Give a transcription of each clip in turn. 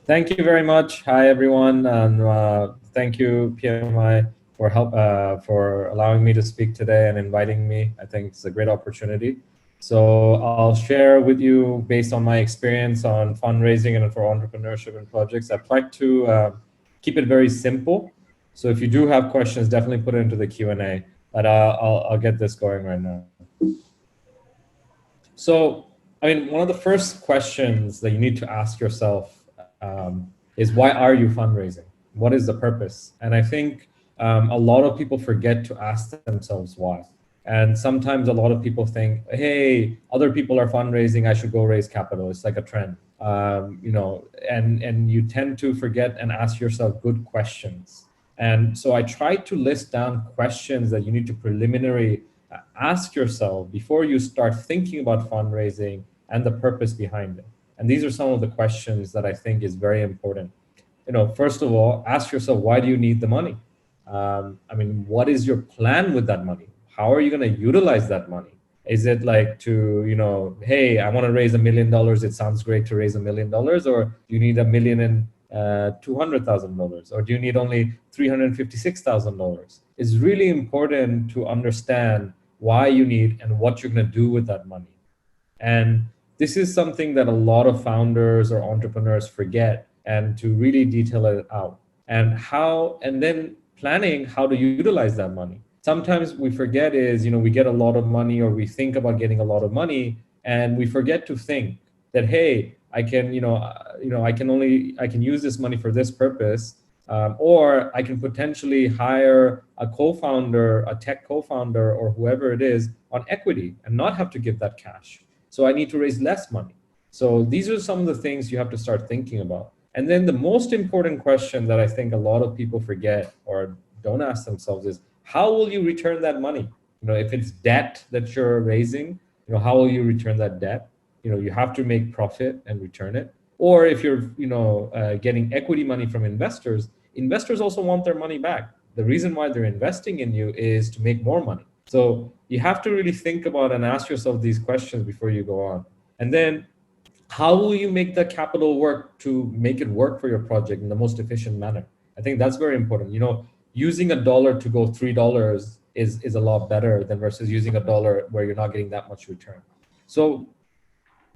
Thank you very much. Hi, everyone, and thank you, PMI, for allowing me to speak today and inviting me. I think it's a great opportunity. So I'll share with you based on my experience on fundraising and for entrepreneurship and projects. I've tried to keep it very simple. So if you do have questions, definitely put it into the Q&A. But I'll get this going right now. So, I mean, one of the first questions that you need to ask yourself is why are you fundraising? What is the purpose? And I think a lot of people forget to ask themselves why. And sometimes a lot of people think, hey, other people are fundraising, I should go raise capital. It's like a trend, and you tend to forget and ask yourself good questions. And so I tried to list down questions that you need to preliminary ask yourself before you start thinking about fundraising and the purpose behind it. And these are some of the questions that I think is very important. First of all, ask yourself, why do you need the money? I mean, what is your plan with that money? How are you going to utilize that money? Is it like to, hey, I want to raise $1 million. It sounds great to raise $1 million, or do you need $1 million and $200,000, or do you need only $356,000? It's really important to understand why you need and what you're going to do with that money. And this is something that a lot of founders or entrepreneurs forget, and to really detail it out and then planning how to utilize that money. Sometimes we forget is, we get a lot of money, or we think about getting a lot of money, and we forget to think that, hey, I can use this money for this purpose, or I can potentially hire a co-founder, a tech co-founder, or whoever it is on equity and not have to give that cash. So I need to raise less money. So these are some of the things you have to start thinking about. And then the most important question that I think a lot of people forget or don't ask themselves is, how will you return that money? If it's debt that you're raising, how will you return that debt? You have to make profit and return it. Or if you're, getting equity money from investors also want their money back. The reason why they're investing in you is to make more money. So you have to really think about and ask yourself these questions before you go on. And then how will you make the capital work to make it work for your project in the most efficient manner? I think that's very important. Using $1 to go $3 is a lot better than versus using $1 where you're not getting that much return. So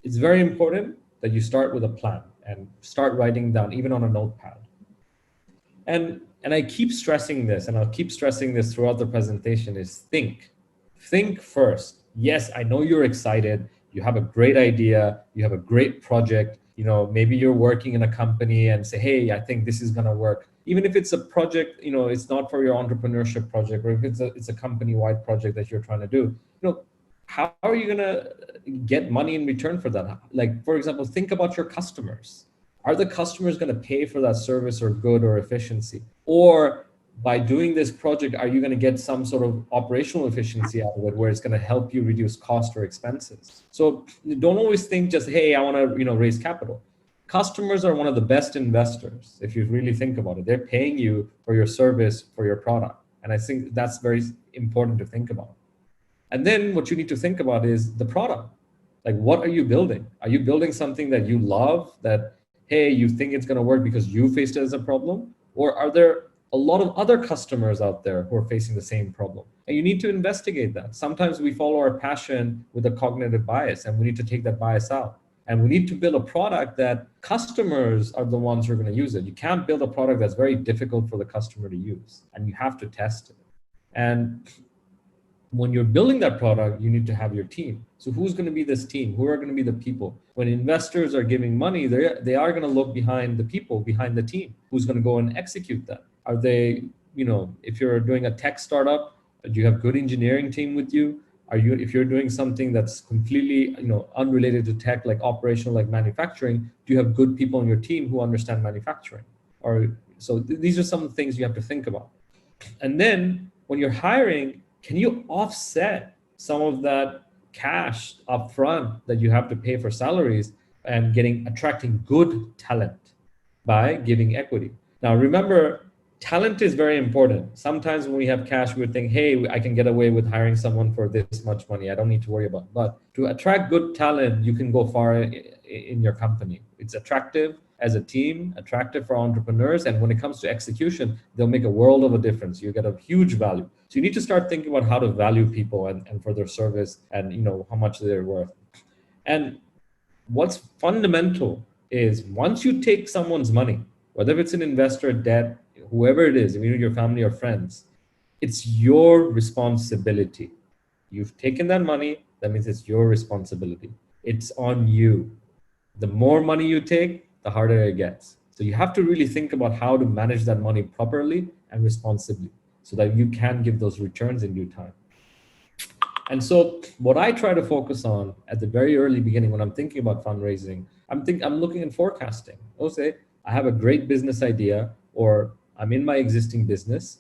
it's very important that you start with a plan and start writing down, even on a notepad. And I keep stressing this, and I'll keep stressing this throughout the presentation, is think. Think first. Yes, I know you're excited. You have a great idea. You have a great project. Maybe you're working in a company and say, hey, I think this is going to work. Even if it's a project, it's not for your entrepreneurship project, or if it's a company-wide project that you're trying to do, how are you going to get money in return for that? Like, for example, think about your customers. Are the customers going to pay for that service or good or efficiency? Or by doing this project, are you going to get some sort of operational efficiency out of it where it's going to help you reduce cost or expenses? So don't always think just, hey, I want to raise capital. Customers are one of the best investors, if you really think about it. They're paying you for your service, for your product. And I think that's very important to think about. And then what you need to think about is the product. Like, what are you building? Are you building something that you love, that, hey, you think it's going to work because you faced it as a problem? Or are there a lot of other customers out there who are facing the same problem? And you need to investigate that. Sometimes we follow our passion with a cognitive bias, and we need to take that bias out. And we need to build a product that customers are the ones who are going to use it. You can't build a product that's very difficult for the customer to use, and you have to test it. And when you're building that product, you need to have your team. So who's going to be this team? Who are going to be the people? When investors are giving money, they are going to look behind the people, behind the team. Who's going to go and execute that? Are they, if you're doing a tech startup, do you have good engineering team with you? If you're doing something that's completely, unrelated to tech, like operational, like manufacturing, do you have good people on your team who understand manufacturing? So these are some things you have to think about. And then when you're hiring, can you offset some of that cash upfront that you have to pay for salaries and attracting good talent by giving equity? Now, remember, talent is very important. Sometimes when we have cash, we would think, hey, I can get away with hiring someone for this much money. I don't need to worry about it. But to attract good talent, you can go far in your company. It's attractive. as a team, attractive for entrepreneurs. And when it comes to execution, they'll make a world of a difference. You get a huge value. So you need to start thinking about how to value people and for their service and how much they're worth. And what's fundamental is once you take someone's money, whether it's an investor, debt, whoever it is, even your family or friends, it's your responsibility. You've taken that money, that means it's your responsibility. It's on you. The more money you take, the harder it gets. So you have to really think about how to manage that money properly and responsibly so that you can give those returns in due time. And so what I try to focus on at the very early beginning when I'm thinking about fundraising, I'm looking at forecasting. I'll say, I have a great business idea, or I'm in my existing business.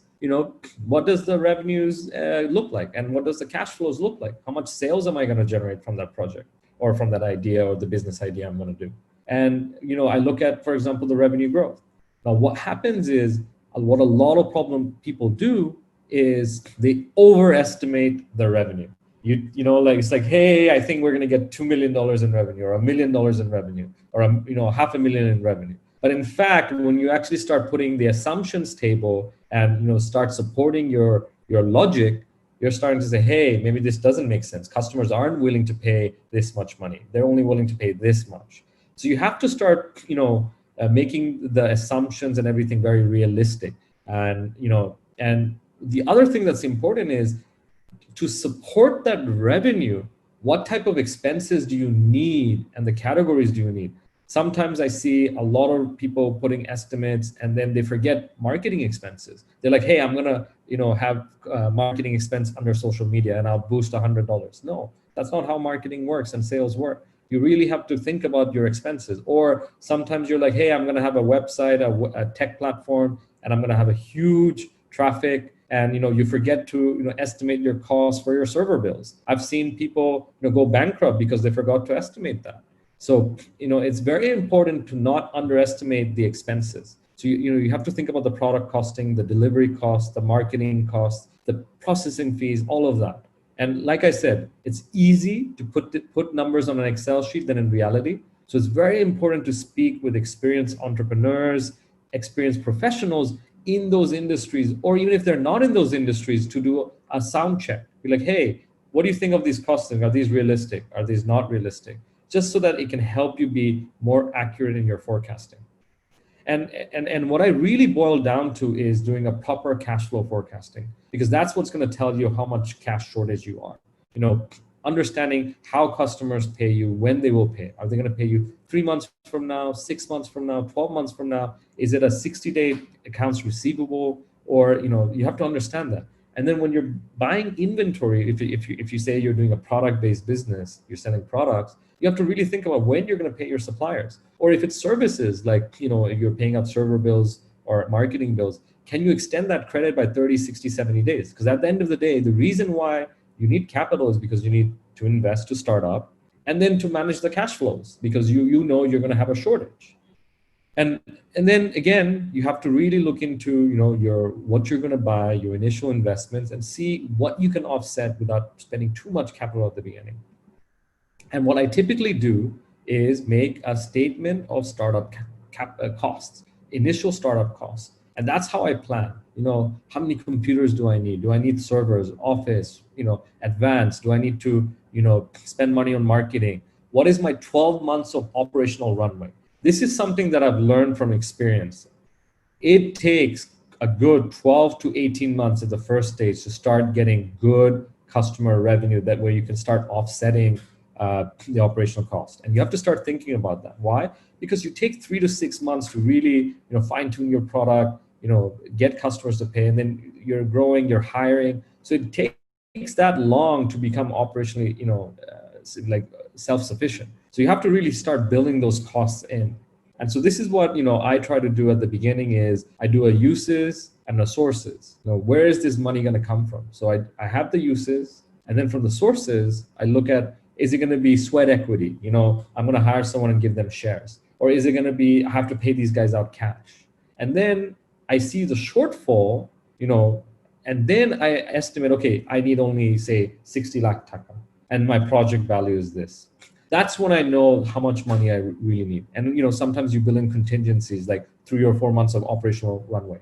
What does the revenues look like? And what does the cash flows look like? How much sales am I going to generate from that project or from that idea or the business idea I'm going to do? And, I look at, for example, the revenue growth. Now, what happens is what a lot of people do is they overestimate the revenue. It's like, hey, I think we're going to get $2 million in revenue or $1 million in revenue or, $500,000 in revenue. But in fact, when you actually start putting the assumptions table and, start supporting your logic, you're starting to say, hey, maybe this doesn't make sense. Customers aren't willing to pay this much money. They're only willing to pay this much. So you have to start, making the assumptions and everything very realistic. And, and the other thing that's important is to support that revenue, what type of expenses do you need and the categories do you need? Sometimes I see a lot of people putting estimates and then they forget marketing expenses. They're like, hey, I'm gonna, have marketing expense under social media and I'll boost $100. No, that's not how marketing works and sales work. You really have to think about your expenses. Or sometimes you're like, hey, I'm gonna have a website, a tech platform, and I'm gonna have a huge traffic. And you forget to estimate your costs for your server bills. I've seen people go bankrupt because they forgot to estimate that. So it's very important to not underestimate the expenses. So you have to think about the product costing, the delivery costs, the marketing costs, the processing fees, all of that. And like I said, it's easy to put numbers on an Excel sheet than in reality. So it's very important to speak with experienced entrepreneurs, experienced professionals in those industries, or even if they're not in those industries, to do a sound check. Be like, hey, what do you think of these costing? Are these realistic? Are these not realistic? Just so that it can help you be more accurate in your forecasting. And what I really boil down to is doing a proper cash flow forecasting, because that's what's going to tell you how much cash shortage you are. Understanding how customers pay you, when they will pay. Are they going to pay you 3 months from now, 6 months from now, 12 months from now? Is it a 60-day accounts receivable? Or you have to understand that. And then when you're buying inventory, if you say you're doing a product-based business, you're selling products, you have to really think about when you're going to pay your suppliers. Or if it's services, like if you're paying out server bills or marketing bills, can you extend that credit by 30, 60, 70 days? Because at the end of the day, the reason why you need capital is because you need to invest to start up, and then to manage the cash flows, because you know you're going to have a shortage. And then again, you have to really look into what you're going to buy, your initial investments, and see what you can offset without spending too much capital at the beginning. And what I typically do is make a statement of startup costs, initial startup costs. And that's how I plan. How many computers do I need? Do I need servers, office, advanced? Do I need to, spend money on marketing? What is my 12 months of operational runway? This is something that I've learned from experience. It takes a good 12 to 18 months at the first stage to start getting good customer revenue, that way you can start offsetting the operational cost. And you have to start thinking about that. Why? Because you take 3 to 6 months to really fine tune your product, get customers to pay, and then you're growing, you're hiring. So it takes that long to become operationally like self-sufficient. So you have to really start building those costs in. And so this is what I try to do at the beginning is I do a uses and a sources. Where is this money going to come from? So I have the uses, and then from the sources, I look at, is it going to be sweat equity? I'm going to hire someone and give them shares. Or is it going to be, I have to pay these guys out cash? And then I see the shortfall, and then I estimate, okay, I need only say 60 lakh taka, and my project value is this. That's when I know how much money I really need. And sometimes you build in contingencies like 3 or 4 months of operational runway.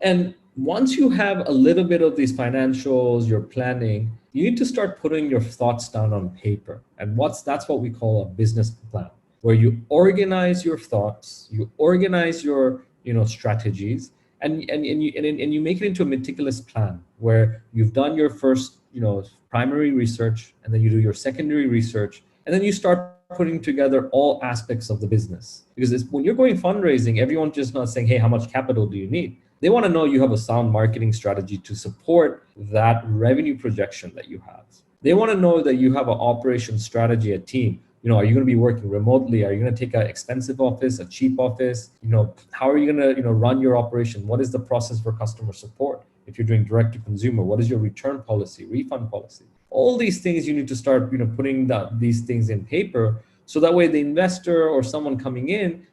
And once you have a little bit of these financials, your planning, you need to start putting your thoughts down on paper. And that's what we call a business plan, where you organize your thoughts, you organize your strategies, and you make it into a meticulous plan where you've done your first primary research, and then you do your secondary research, and then you start putting together all aspects of the business. Because when you're going fundraising, everyone's just not saying, hey, how much capital do you need? They want to know you have a sound marketing strategy to support that revenue projection that you have. They want to know that you have an operation strategy, a team. Are you going to be working remotely? Are you going to take an expensive office, a cheap office? How are you going to run your operation? What is the process for customer support? If you're doing direct to consumer, what is your return policy, refund policy? All these things you need to start, putting these things in paper, so that way the investor or someone coming in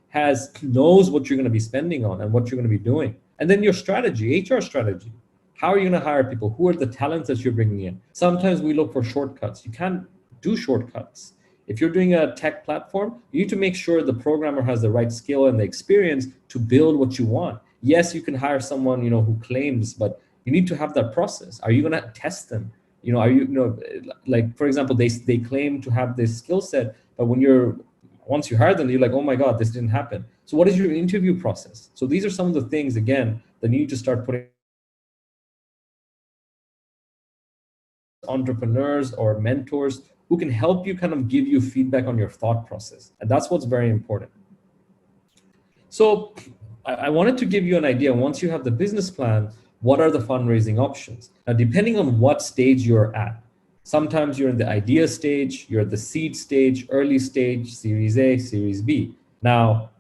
knows what you're going to be spending on and what you're going to be doing. And then your strategy, HR strategy. How are you going to hire people? Who are the talents that you're bringing in? Sometimes we look for shortcuts. You can't do shortcuts. If you're doing a tech platform, you need to make sure the programmer has the right skill and the experience to build what you want. Yes, you can hire someone, who claims, but you need to have that process. Are you going to test them? Are you, like, for example, they claim to have this skill set, but once you hire them, you're like, oh my God, this didn't happen. So what is your interview process? So these are some of the things, again, that you need to start putting entrepreneurs or mentors who can help you kind of give you feedback on your thought process. And that's what's very important. So I wanted to give you an idea. Once you have the business plan, what are the fundraising options? Now, depending on what stage you're at, sometimes you're in the idea stage, you're at the seed stage, early stage, Series A, Series B. Now,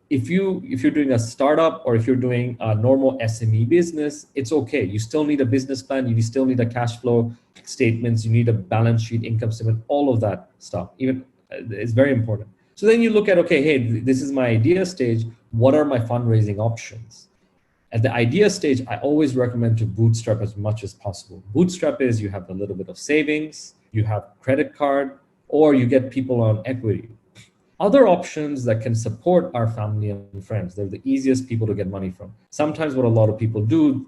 if you're doing a startup or if you're doing a normal SME business, it's okay. You still need a business plan. You still need a cash flow statements. You need a balance sheet, income statement, all of that stuff. Even it's very important. So then you look at, okay, hey, this is my idea stage. What are my fundraising options? At the idea stage, I always recommend to bootstrap as much as possible. Bootstrap is you have a little bit of savings, you have credit card, or you get people on equity. Other options that can support our family and friends, they're the easiest people to get money from. Sometimes what a lot of people do,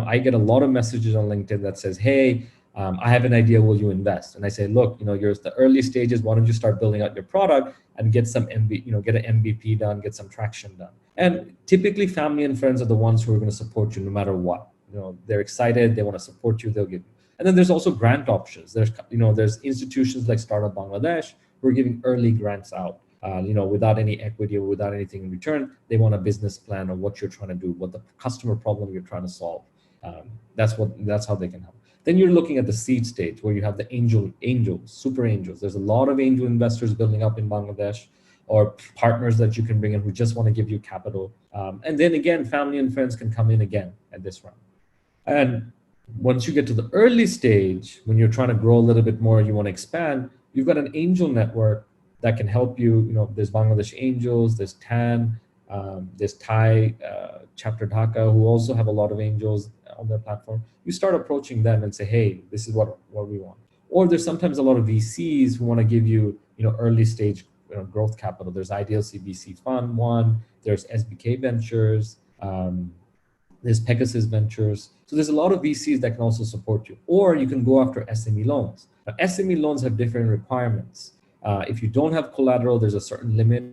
I get a lot of messages on LinkedIn that says, hey, I have an idea, will you invest? And I say, look, you're at the early stages, why don't you start building out your product and get some get an MVP done, get some traction done. And typically family and friends are the ones who are going to support you no matter what. They're excited, they want to support you, they'll give you. And then there's also grant options. There's institutions like Startup Bangladesh who are giving early grants out, without any equity or without anything in return. They want a business plan of what you're trying to do, what the customer problem you're trying to solve. That's how they can help. Then you're looking at the seed stage where you have the angels, super angels. There's a lot of angel investors building up in Bangladesh, or partners that you can bring in who just want to give you capital. And then again, family and friends can come in again at this round. And once you get to the early stage, when you're trying to grow a little bit more, you want to expand, you've got an angel network that can help you. There's Bangladesh Angels, there's TAN, there's Thai Chapter Dhaka, who also have a lot of angels on their platform. You start approaching them and say, hey, this is what we want. Or there's sometimes a lot of VCs who want to give you, early stage growth capital. There's IDLC VC Fund 1, there's SBK Ventures, there's Pegasus Ventures. So there's a lot of VCs that can also support you. Or you can go after SME loans. Now, SME loans have different requirements. If you don't have collateral, there's a certain limit,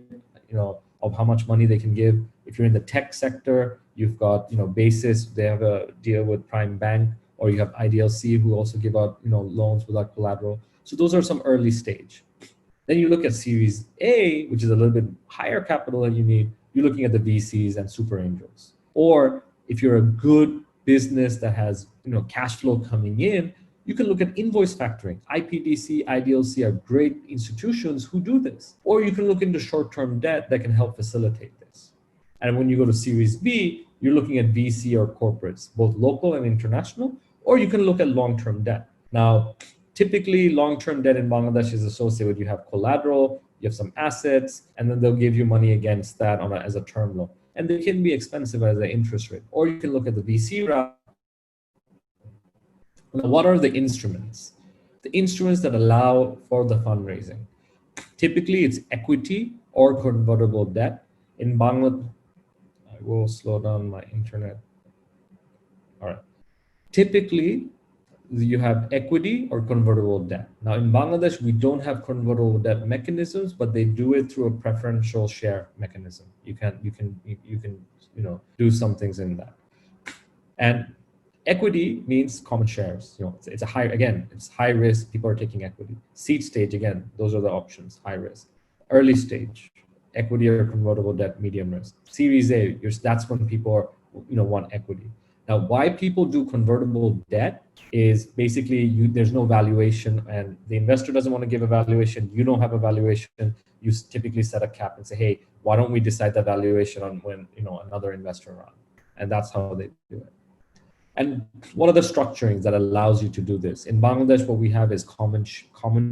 of how much money they can give. If you're in the tech sector, you've got, Basis, they have a deal with Prime Bank, or you have IDLC who also give out, loans without collateral. So those are some early stage. Then you look at Series A, which is a little bit higher capital that you need. You're looking at the VCs and super angels. Or if you're a good business that has, cash flow coming in, you can look at invoice factoring. IPDC, IDLC are great institutions who do this. Or you can look into short-term debt that can help facilitate this. And when you go to Series B, you're looking at VC or corporates, both local and international, or you can look at long-term debt. Now, typically long-term debt in Bangladesh is associated with you have collateral, you have some assets, and then they'll give you money against that as a term loan. And they can be expensive as an interest rate. Or you can look at the VC route, Now, what are the instruments? The instruments that allow for the fundraising. Typically, it's equity or convertible debt. In Bangladesh, I will slow down my internet. All right. Typically, you have equity or convertible debt. Now, in Bangladesh, we don't have convertible debt mechanisms, but they do it through a preferential share mechanism. You can do some things in that. And equity means common shares. It's a high, again, it's high risk. People are taking equity. Seed stage, again, those are the options. High risk. Early stage, equity or convertible debt, medium risk. Series A, that's when people are, want equity. Now, why people do convertible debt is basically there's no valuation, and the investor doesn't want to give a valuation. You don't have a valuation. You typically set a cap and say, hey, why don't we decide the valuation on when another investor around? And that's how they do it. And what are the structurings that allows you to do this? In Bangladesh, what we have is common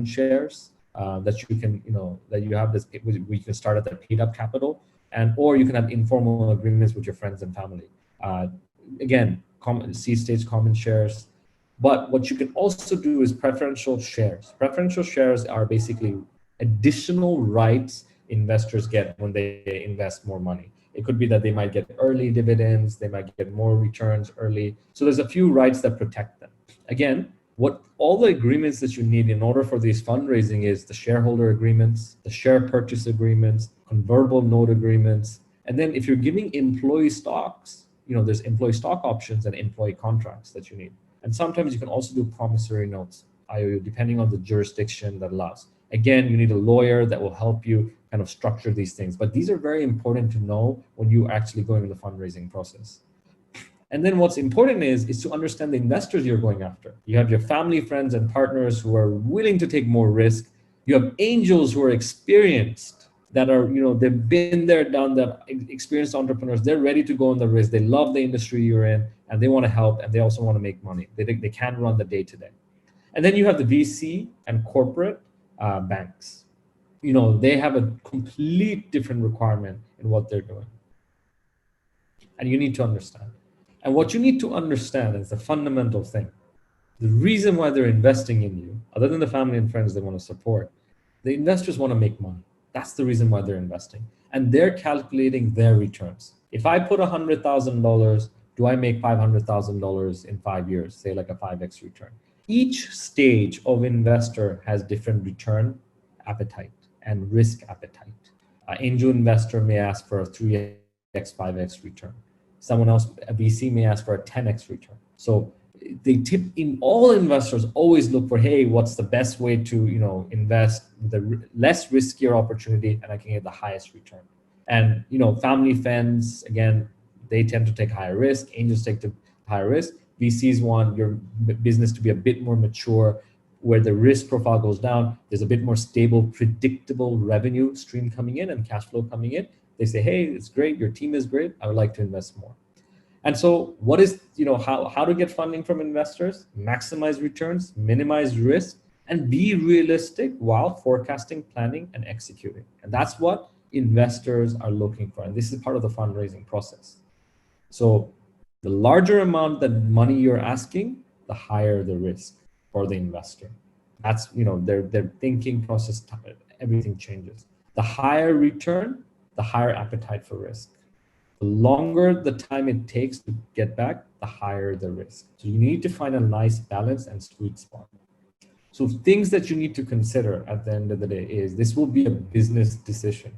shares that you can, that you have this, we can start at the paid up capital, or you can have informal agreements with your friends and family. Again, seed stage common shares. But what you can also do is preferential shares. Preferential shares are basically additional rights investors get when they invest more money. It could be that they might get early dividends, they might get more returns early. So there's a few rights that protect them. Again, what all the agreements that you need in order for these fundraising is the shareholder agreements, the share purchase agreements, convertible note agreements. And then if you're giving employee stocks, there's employee stock options and employee contracts that you need. And sometimes you can also do promissory notes, IOU, depending on the jurisdiction that allows. Again, you need a lawyer that will help you kind of structure these things. But these are very important to know when you actually going in the fundraising process. And then what's important is to understand the investors you're going after. You have your family, friends, and partners who are willing to take more risk. You have angels who are experienced, that are, they've been there, done that, experienced entrepreneurs. They're ready to go on the risk. They love the industry you're in, and they want to help, and they also want to make money. They can run the day-to-day. And then you have the VC and corporate banks. They have a complete different requirement in what they're doing. And you need to understand. And what you need to understand is the fundamental thing. The reason why they're investing in you, other than the family and friends they want to support, the investors want to make money. That's the reason why they're investing. And they're calculating their returns. If I put $100,000, do I make $500,000 in 5 years? Say like a 5x return. Each stage of investor has different return appetite and risk appetite. An angel investor may ask for a 3x, 5x return. Someone else, a VC, may ask for a 10x return. So they all investors always look for, hey, what's the best way to invest the less riskier opportunity, and I can get the highest return. And family friends, again, they tend to take higher risk. Angels take the higher risk. VCs want your business to be a bit more mature, where the risk profile goes down. There's a bit more stable, predictable revenue stream coming in and cash flow coming in. They say, hey, it's great, your team is great, I would like to invest more. And so what is, how to get funding from investors? Maximize returns, minimize risk, and be realistic while forecasting, planning, and executing. And that's what investors are looking for. And this is part of the fundraising process. So the larger amount that money you're asking, the higher the risk for the investor. That's, their thinking process, everything changes. The higher return, the higher appetite for risk. The longer the time it takes to get back, the higher the risk. So you need to find a nice balance and sweet spot. So things that you need to consider at the end of the day is this will be a business decision.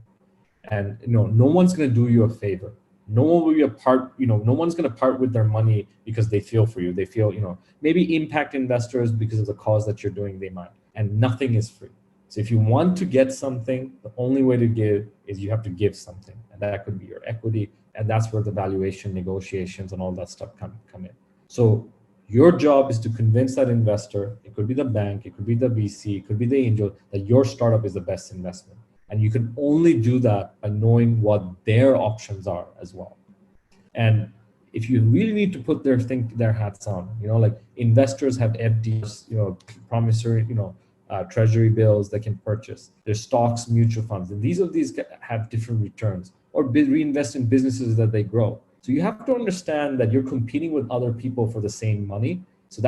And no one's going to do you a favor. No one will be no one's going to part with their money because they feel for you. They feel, maybe impact investors because of the cause that you're doing, they might. And nothing is free. So if you want to get something, the only way to give is you have to give something. And that could be your equity. And that's where the valuation negotiations and all that stuff come in. So your job is to convince that investor, it could be the bank, it could be the VC, it could be the angel, that your startup is the best investment. And you can only do that by knowing what their options are as well. And if you really need to put their hats on, like investors have FDs, promissory, treasury bills they can purchase. There's stocks, mutual funds, and these have different returns, or reinvest in businesses that they grow. So you have to understand that you're competing with other people for the same money, So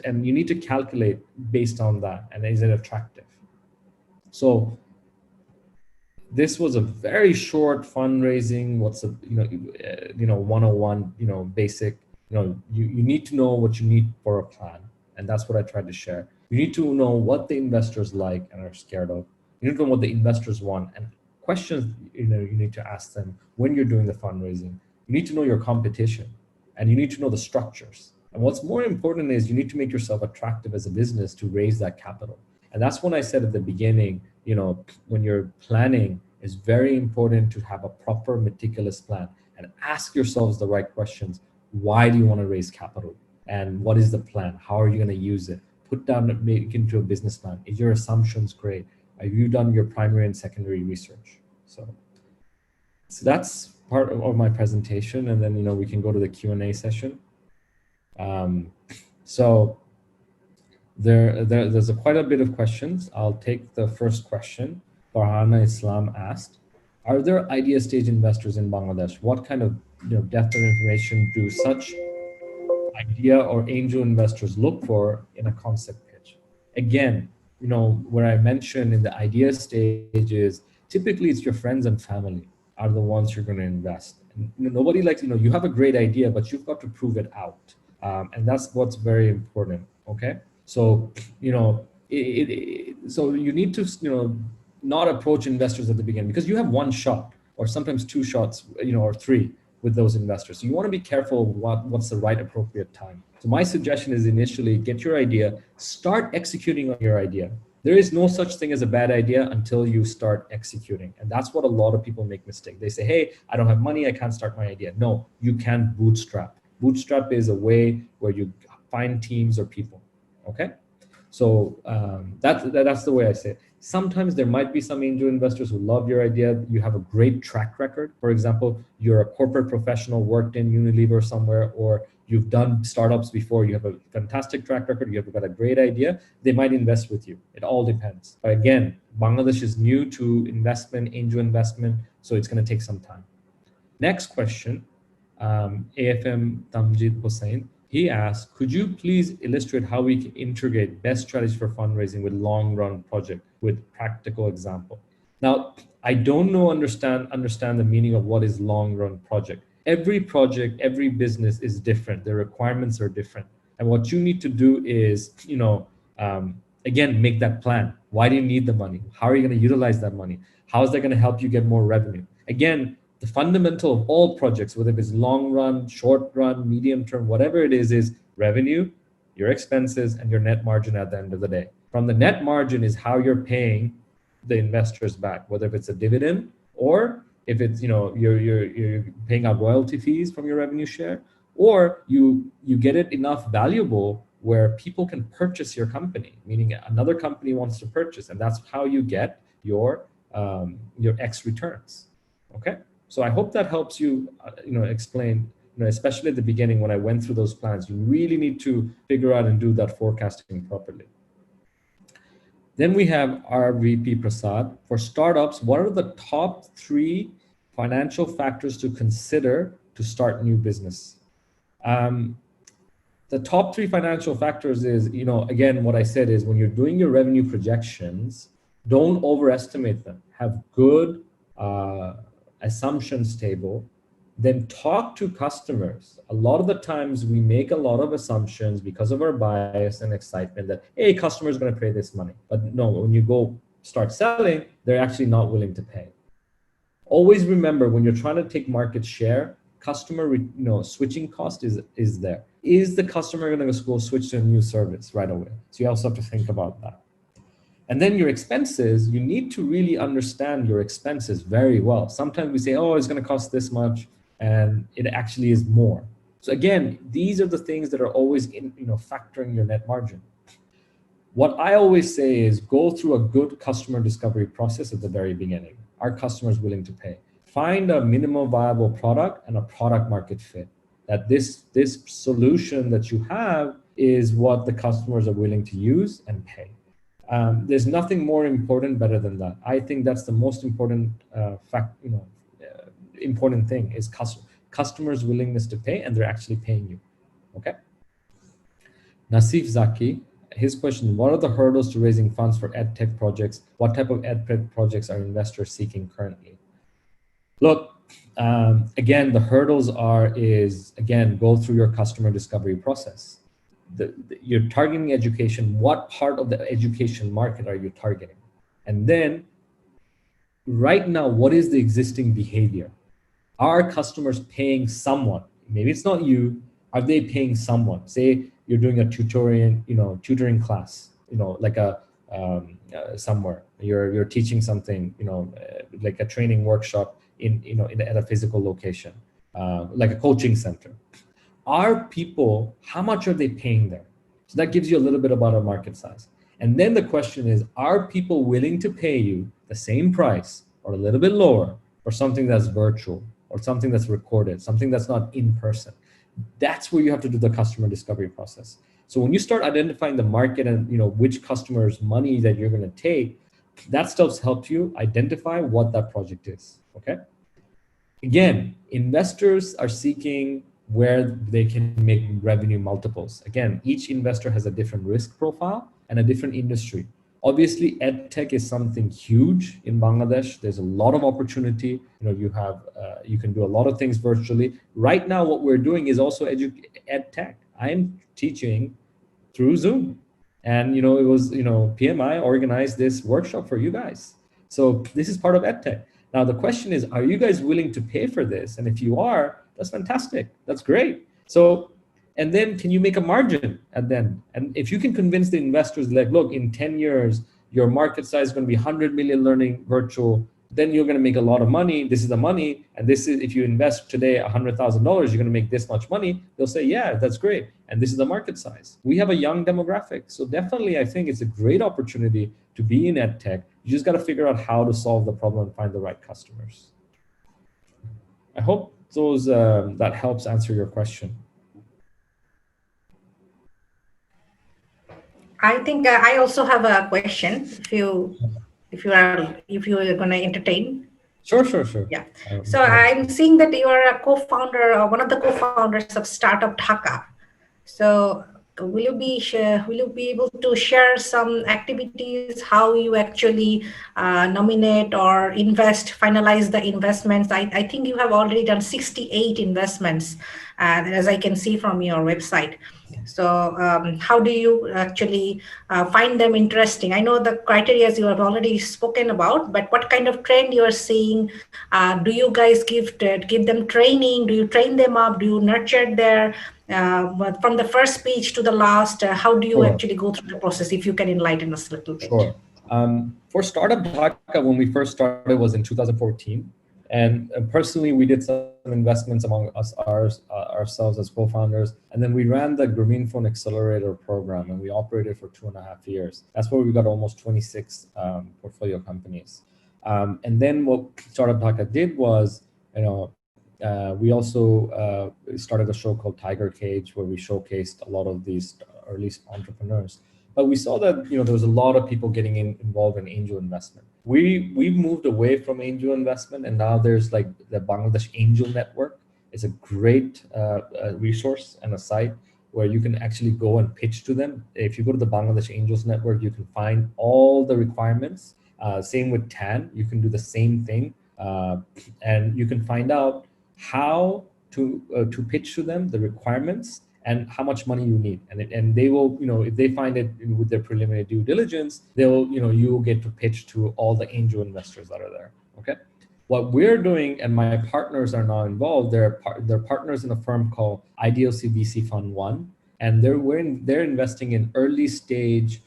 and you need to calculate based on that, and is it attractive? So this was a very short fundraising. What's a 101, basic. You need to know what you need for a plan, and that's what I tried to share. You need to know what the investors like and are scared of. You need to know what the investors want, and questions you need to ask them when you're doing the fundraising. You need to know your competition, and you need to know the structures. And what's more important is you need to make yourself attractive as a business to raise that capital. And that's when I said at the beginning, when you're planning, it's very important to have a proper, meticulous plan and ask yourselves the right questions. Why do you want to raise capital? And what is the plan? How are you going to use it? Put down, make into a business plan. Is your assumptions great? Have you done your primary and secondary research? So that's part of my presentation. And then, we can go to the Q&A session. So there's quite a bit of questions. I'll take the first question. Farhana Islam asked, are there idea stage investors in Bangladesh? What kind of depth of information do such idea or angel investors look for in a concept pitch? Again, where I mentioned in the idea stages, typically it's your friends and family are the ones you're going to invest. And, nobody likes, you have a great idea, but you've got to prove it out. And that's what's very important. Okay. So, so you need to, not approach investors at the beginning because you have one shot or sometimes two shots, or three with those investors. So you want to be careful what's the right appropriate time. So my suggestion is initially get your idea, start executing on your idea. There is no such thing as a bad idea until you start executing. And that's what a lot of people make mistake. They say, hey, I don't have money, I can't start my idea. No, you can bootstrap. Bootstrap is a way where you find teams or people. Okay. So that's the way I say it. Sometimes there might be some angel investors who love your idea. You have a great track record. For example, you're a corporate professional, worked in Unilever somewhere, or you've done startups before. You have a fantastic track record. You have got a great idea. They might invest with you. It all depends. But again, Bangladesh is new to investment, angel investment, so it's going to take some time. Next question, AFM Tamjid Hussain. He asked, could you please illustrate how we can integrate best strategies for fundraising with long-run project with practical example? Now, I don't understand the meaning of what is long-run project. Every project, every business is different. The requirements are different. And what you need to do is, again, make that plan. Why do you need the money? How are you going to utilize that money? How is that going to help you get more revenue? Again, the fundamental of all projects, whether it's long run, short run, medium term, whatever it is revenue, your expenses, and your net margin at the end of the day. From the net margin is how you're paying the investors back, whether if it's a dividend or if it's, you're paying out royalty fees from your revenue share, or you get it enough valuable where people can purchase your company, meaning another company wants to purchase, and that's how you get your X returns. Okay. So I hope that helps you, explain, especially at the beginning when I went through those plans, you really need to figure out and do that forecasting properly. Then we have our VP Prasad. For startups, what are the top 3 financial factors to consider to start new business? The top 3 financial factors is, again, what I said is when you're doing your revenue projections, don't overestimate them. Have good assumptions table, then talk to customers. A lot of the times we make a lot of assumptions because of our bias and excitement that, hey, customer is going to pay this money. But no, when you go start selling, they're actually not willing to pay. Always remember when you're trying to take market share, customer switching cost is there. Is the customer going to go switch to a new service right away? So you also have to think about that. And then your expenses, you need to really understand your expenses very well. Sometimes we say, oh, it's going to cost this much, and it actually is more. So again, these are the things that are always factoring your net margin. What I always say is go through a good customer discovery process at the very beginning. Are customers willing to pay? Find a minimum viable product and a product market fit. That this solution that you have is what the customers are willing to use and pay. There's nothing more important better than that. I think that's the most important important thing is customers' willingness to pay, and they're actually paying you. Okay. Nasif Zaki, his question, what are the hurdles to raising funds for edtech projects? What type of edtech projects are investors seeking currently? Look, again, the hurdles again, go through your customer discovery process. You're targeting education. What part of the education market are you targeting? And then right now, what is the existing behavior? Are customers paying someone? Maybe it's not you. Are they paying someone? Say you're doing a tutoring class, like somewhere. You're teaching something, like a training workshop at a physical location, like a coaching center. Are people, how much are they paying there? So that gives you a little bit about our market size. And then the question is, are people willing to pay you the same price or a little bit lower for something that's virtual or something that's recorded, something that's not in person? That's where you have to do the customer discovery process. So when you start identifying the market and which customers' money that you're going to take, that stuff helps you identify what that project is. Okay. Again, investors are seeking where they can make revenue multiples. Again, each investor has a different risk profile and a different industry. Obviously, edtech is something huge in Bangladesh. There's a lot of opportunity. You can do a lot of things virtually. Right now, what we're doing is also edtech. I'm teaching through Zoom, and it was PMI organized this workshop for you guys. So this is part of edtech. Now the question is, are you guys willing to pay for this? And if you are, that's fantastic. That's great. So, and then can you make a margin at the end? And if you can convince the investors, like, look, in 10 years, your market size is going to be 100 million learning virtual, then you're going to make a lot of money. This is the money. And this is, if you invest today $100,000, you're going to make this much money. They'll say, yeah, that's great. And this is the market size. We have a young demographic. So definitely, I think it's a great opportunity to be in edtech. You just got to figure out how to solve the problem and find the right customers. I hope that helps answer your question. I think I also have a question. If you are going to entertain. Sure. Yeah. So I'm seeing that you are a co-founder, one of the co-founders of Startup Dhaka. So will you be able to share some activities, how you actually nominate or finalize the investments? I think you have already done 68 investments, as I can see from your website. So how do you actually find them interesting? I know the criteria you have already spoken about, but what kind of trend you are seeing? Do you guys give them training? Do you train them up? Do you nurture their but from the first speech to the last, how do you actually go through the process? If you can enlighten us a little bit. Sure. For Startup Dhaka, when we first started, was in 2014. And personally, we did some investments among ourselves as co-founders. And then we ran the Grameenphone Accelerator program, and we operated for 2.5 years. That's where we got almost 26 portfolio companies. And then what Startup Dhaka did was, we also started a show called Tiger Cage, where we showcased a lot of these early entrepreneurs. But we saw that there was a lot of people getting involved in angel investment. We've moved away from angel investment, and now there's like the Bangladesh Angel Network. It's a great resource and a site where you can actually go and pitch to them. If you go to the Bangladesh Angels Network, you can find all the requirements. Same with TAN, you can do the same thing, and you can find out how to pitch to them, the requirements, and how much money you need. And they will, if they find it with their preliminary due diligence, they'll, you will get to pitch to all the angel investors that are there. Okay. What we're doing, and my partners are now involved, they're partners in a firm called IDLC VC Fund 1, and they're investing in early stage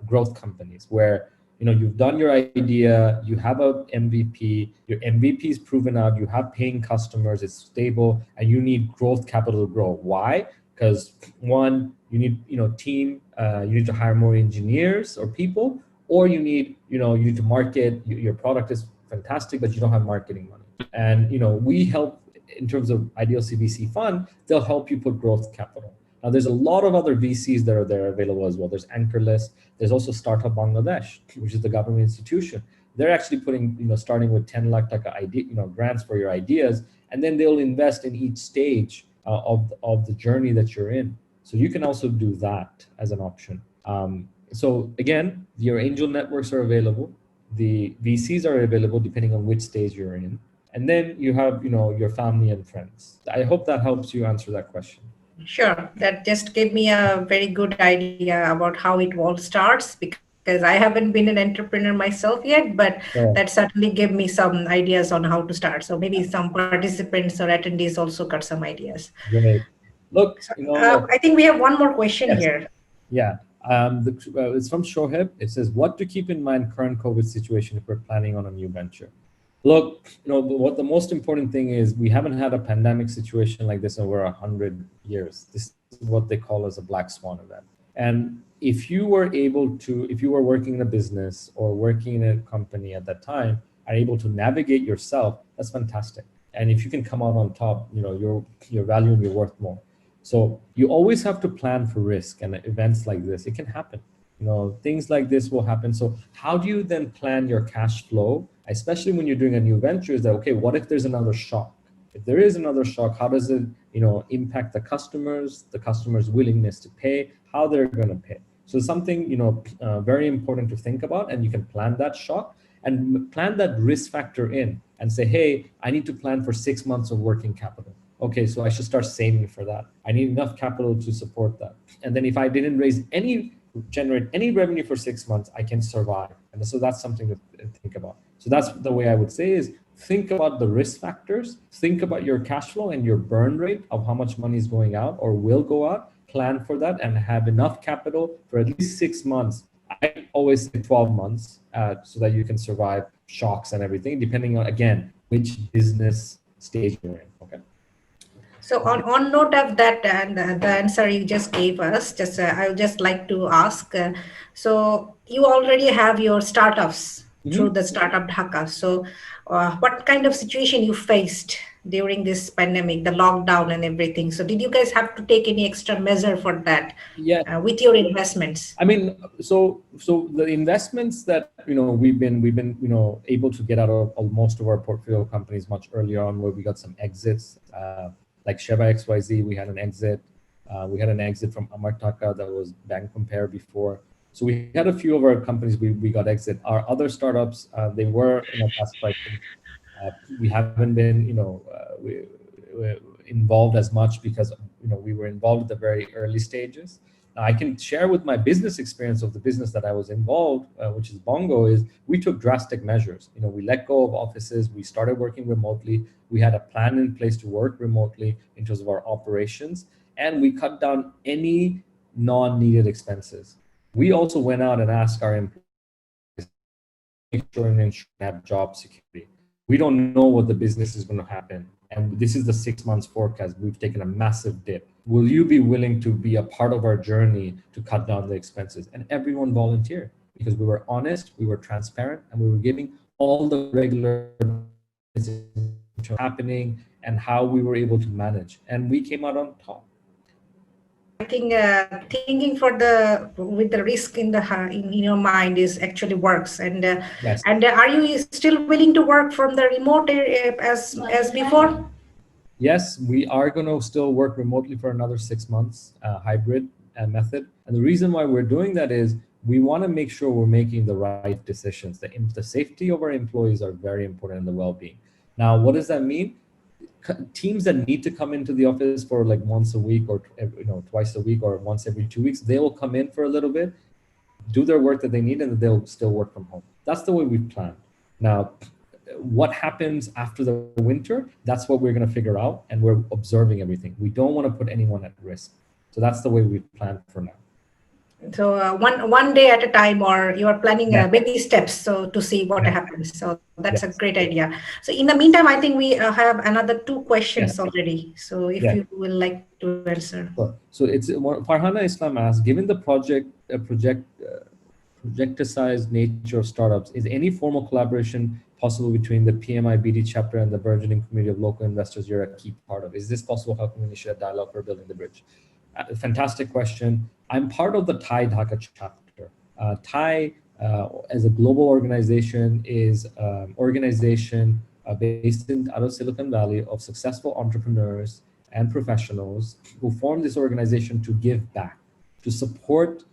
growth companies where you've done your idea, you have a MVP, your MVP is proven out, you have paying customers, it's stable, and you need growth capital to grow. Why? Because one, you need team, you need to hire more engineers or people, or you need to market. Your product is fantastic, but you don't have marketing money. And we help in terms of Ideal CVC Fund. They'll help you put growth capital. Now, there's a lot of other VCs that are there available as well. There's Anchorless. There's also Startup Bangladesh, which is the government institution. They're actually putting, starting with 10 lakh taka idea, grants for your ideas, and then they'll invest in each stage of the journey that you're in. So you can also do that as an option. So again, your angel networks are available. The VCs are available depending on which stage you're in. And then you have, your family and friends. I hope that helps you answer that question. Sure, that just gave me a very good idea about how it all starts, because I haven't been an entrepreneur myself yet, but that So certainly gave me some ideas on how to start. So maybe some participants or attendees also got some ideas. great. Look, So, I think we have one more question yes, here. yeah. It's from Shoheb. It says, what to keep in mind current COVID situation if we're planning on a new venture? Look, what the most important thing is, we haven't had a pandemic situation like this in over 100 years. This is what they call as a black swan event. And if you were working in a business or working in a company at that time, are able to navigate yourself, that's fantastic. And if you can come out on top, your value and your worth more. So you always have to plan for risk, and events like this, it can happen. Things like this will happen. So how do you then plan your cash flow, especially when you're doing a new venture? Is that, okay, what if there's another shock? If there is another shock, how does it, impact the customers' willingness to pay, how they're going to pay? So something, very important to think about, and you can plan that shock and plan that risk factor in and say, hey, I need to plan for 6 months of working capital. Okay, so I should start saving for that. I need enough capital to support that. And then if I didn't generate any revenue for 6 months, I can survive. And so that's something to think about. So that's the way I would say is, think about the risk factors, think about your cash flow and your burn rate of how much money is going out or will go out, plan for that, and have enough capital for at least 6 months. I always say 12 months, so that you can survive shocks and everything, depending on, again, which business stage you're in. Okay. So on note of that, and the answer you just gave us, I would just like to ask. So you already have your startups through the Startup Dhaka. So what kind of situation you faced during this pandemic, the lockdown and everything? So did you guys have to take any extra measure for that? Yeah. With your investments? I mean, so the investments that we've been able to get out of most of our portfolio companies much earlier on, where we got some exits, like Sheva XYZ, we had an exit. We had an exit from Amartaka that was Bank Compare before. So we had a few of our companies we got exit. Our other startups, they were classified. We haven't been involved as much because we were involved at the very early stages. Now, I can share with my business experience of the business that I was involved, which is Bongo, is we took drastic measures. We let go of offices. We started working remotely. We had a plan in place to work remotely in terms of our operations, and we cut down any non-needed expenses. We also went out and asked our employees, make sure and have job security. We don't know what the business is going to happen. And this is the 6 months forecast. We've taken a massive dip. Will you be willing to be a part of our journey to cut down the expenses? And everyone volunteered because we were honest, we were transparent, and we were giving all the regular happening and how we were able to manage. And we came out on top. I think thinking with the risk in your mind is actually works. And yes. And are you still willing to work from the remote as before? Yes, we are going to still work remotely for another 6 months, hybrid method. And the reason why we're doing that is we want to make sure we're making the right decisions. The safety of our employees are very important, and the well-being. Now, what does that mean? Teams that need to come into the office for like once a week or twice a week or once every 2 weeks, they will come in for a little bit, do their work that they need, and they'll still work from home. That's the way we've planned. Now, what happens after the winter, that's what we're going to figure out, and we're observing everything. We don't want to put anyone at risk. So that's the way we've planned for now. So one day at a time, or you are planning baby steps, so to see what happens. So that's a great idea. So in the meantime, I think we have another 2 questions already. So if you will like to answer. So it's Farhana Islam asks, given the projecticized nature of startups, is any formal collaboration possible between the PMI BD chapter and the burgeoning community of local investors you're a key part of? Is this possible? How can we initiate a dialogue for building the bridge? Fantastic question. I'm part of the Thai Dhaka chapter. Thai, as a global organization, is an organization based out of Silicon Valley of successful entrepreneurs and professionals who formed this organization to give back, to support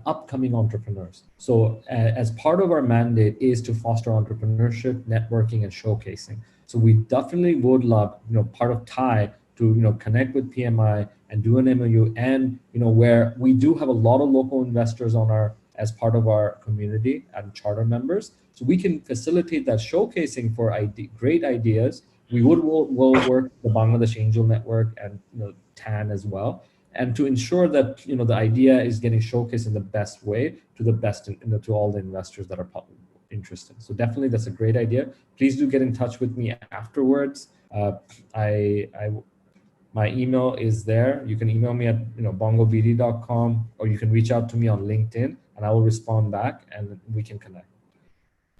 upcoming entrepreneurs. So as part of our mandate is to foster entrepreneurship, networking, and showcasing. So we definitely would love, part of TIE to, connect with PMI and do an MOU, and, where we do have a lot of local investors as part of our community and charter members. So we can facilitate that showcasing for great ideas. Will work with the Bangladesh Angel Network and TAN as well, and to ensure that the idea is getting showcased in the best way to all the investors that are interested. So definitely that's a great idea. Please do get in touch with me afterwards. My email is there. You can email me at bongobd.com, or you can reach out to me on LinkedIn and I will respond back and we can connect.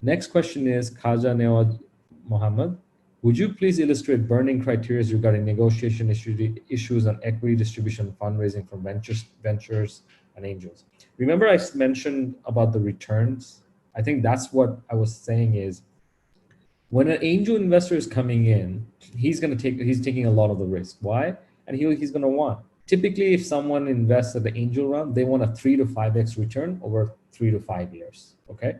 Next question is Khaja Nawaz Mohammed. Would you please illustrate burning criteria regarding negotiation issues on equity distribution, fundraising from ventures and angels? Remember I mentioned about the returns? I think that's what I was saying is, when an angel investor is coming in, he's taking a lot of the risk. Why? And he's going to want. Typically, if someone invests at the angel round, they want a 3 to 5x return over 3 to 5 years. Okay,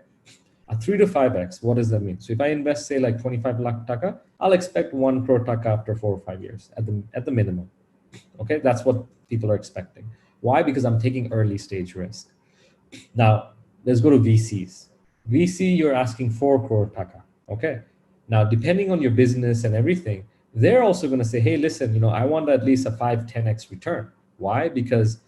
a 3 to 5x. What does that mean? So if I invest, say, like 25 lakh taka, I'll expect 1 crore taka after 4 or 5 years at the minimum. Okay, that's what people are expecting. Why? Because I'm taking early stage risk. Now let's go to VCs. VC, you're asking 4 crore taka. Okay. Now, depending on your business and everything, they're also going to say, hey, listen, I want at least a 5-10x return. Why? Because,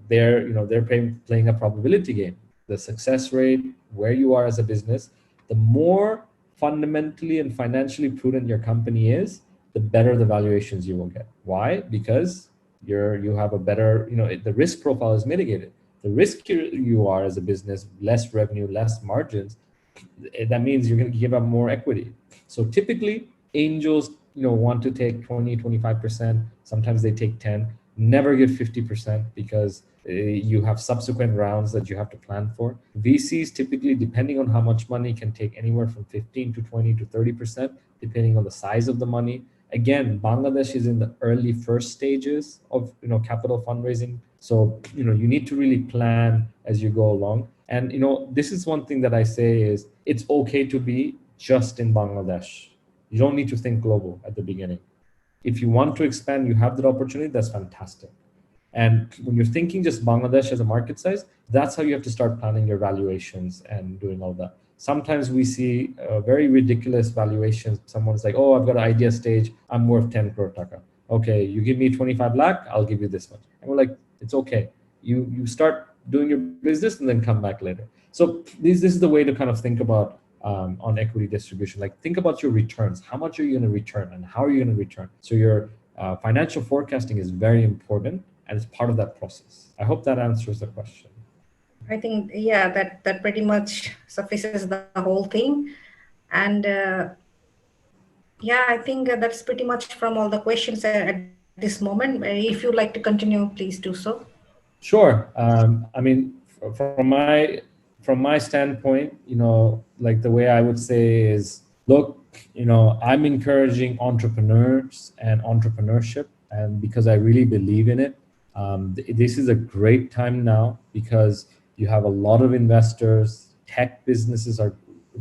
they're playing a probability game. The success rate, where you are as a business, the more fundamentally and financially prudent your company is, the better the valuations you will get. Why? Because you have a better, the risk profile is mitigated. The riskier you are as a business, less revenue, less margins, that means you're going to give up more equity. So typically angels, want to take 20, 25%. Sometimes they take 10, never get 50% because you have subsequent rounds that you have to plan for. VCs typically, depending on how much money, can take anywhere from 15 to 20 to 30%, depending on the size of the money. Again, Bangladesh is in the early first stages of, capital fundraising. So, you need to really plan as you go along. And, this is one thing that I say is it's okay to be just in Bangladesh. You don't need to think global at the beginning. If you want to expand, you have that opportunity, that's fantastic. And when you're thinking just Bangladesh as a market size, that's how you have to start planning your valuations and doing all that. Sometimes we see very ridiculous valuations. Someone's like, oh, I've got an idea stage, I'm worth 10 crore taka. Okay, you give me 25 lakh, I'll give you this much. And we're like, it's okay. You start doing your business and then come back later. So this is the way to kind of think about on equity distribution. Like, think about your returns. How much are you going to return and how are you going to return? So your financial forecasting is very important and it's part of that process. I hope that answers the question. I think, yeah, that pretty much suffices the whole thing. And yeah, I think that's pretty much from all the questions at this moment. If you'd like to continue, please do so. Sure. I mean, from my standpoint, like the way I would say is, look, I'm encouraging entrepreneurs and entrepreneurship, and because I really believe in it. This is a great time now because you have a lot of investors, tech businesses are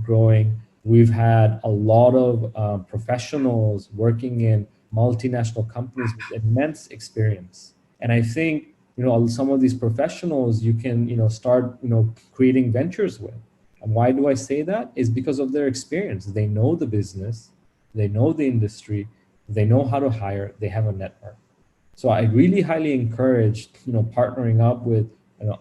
growing. We've had a lot of professionals working in multinational companies with immense experience. And I think, some of these professionals you can, start, creating ventures with. And why do I say that? Is because of their experience. They know the business, they know the industry, they know how to hire, they have a network. So I really highly encourage, partnering up with,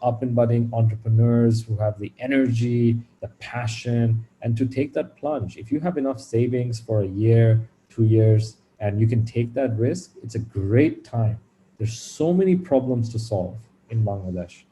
up and budding entrepreneurs who have the energy, the passion, and to take that plunge. If you have enough savings for a year, 2 years, and you can take that risk, it's a great time. There's so many problems to solve in Bangladesh.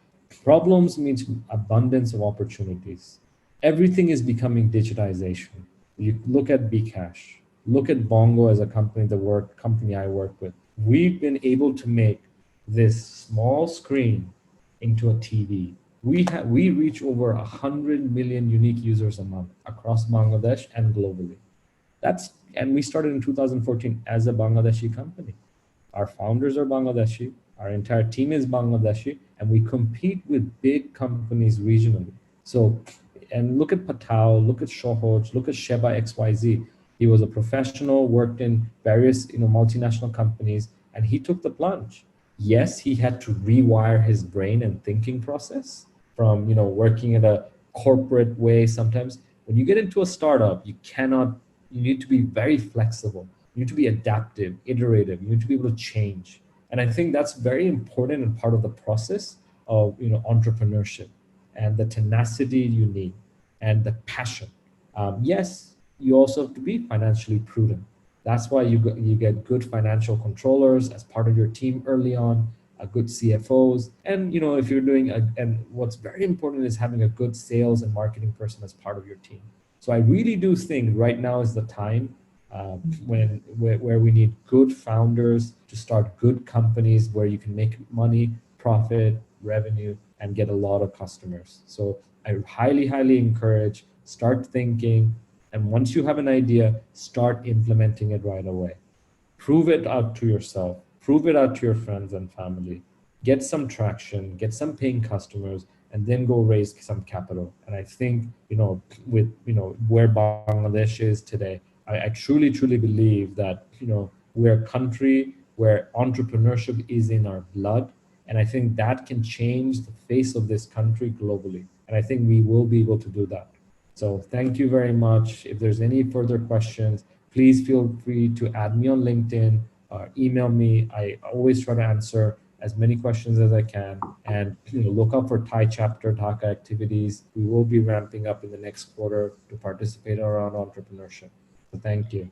Problems means abundance of opportunities. Everything is becoming digitization. You look at Bcash, look at Bongo as a company I work with. We've been able to make this small screen into a TV. We reach over 100 million unique users a month across Bangladesh and globally. And we started in 2014 as a Bangladeshi company. Our founders are Bangladeshi, our entire team is Bangladeshi, and we compete with big companies regionally. So, and look at Patel, look at Shohoj, look at Sheba XYZ. He was a professional, worked in various multinational companies, and he took the plunge. Yes, he had to rewire his brain and thinking process from working in a corporate way. Sometimes when you get into a startup, you need to be very flexible. You need to be adaptive, iterative. You need to be able to change. And I think that's very important and part of the process of entrepreneurship, and the tenacity you need and the passion. Yes, you also have to be financially prudent. That's why you get good financial controllers as part of your team early on, good CFOs, and if you're and what's very important is having a good sales and marketing person as part of your team. So I really do think right now is the time where we need good founders to start good companies where you can make money, profit, revenue, and get a lot of customers. So I highly encourage, start thinking, and once you have an idea, start implementing it right away. Prove it out to yourself, prove it out to your friends and family, get some traction, get some paying customers, and then go raise some capital. And I think, with, where Bangladesh is today, I truly believe that, we're a country where entrepreneurship is in our blood. And I think that can change the face of this country globally. And I think we will be able to do that. So thank you very much. If there's any further questions, please feel free to add me on LinkedIn or email me. I always try to answer as many questions as I can. And look up for Thai chapter Dhaka activities. We will be ramping up in the next quarter to participate around entrepreneurship. So thank you.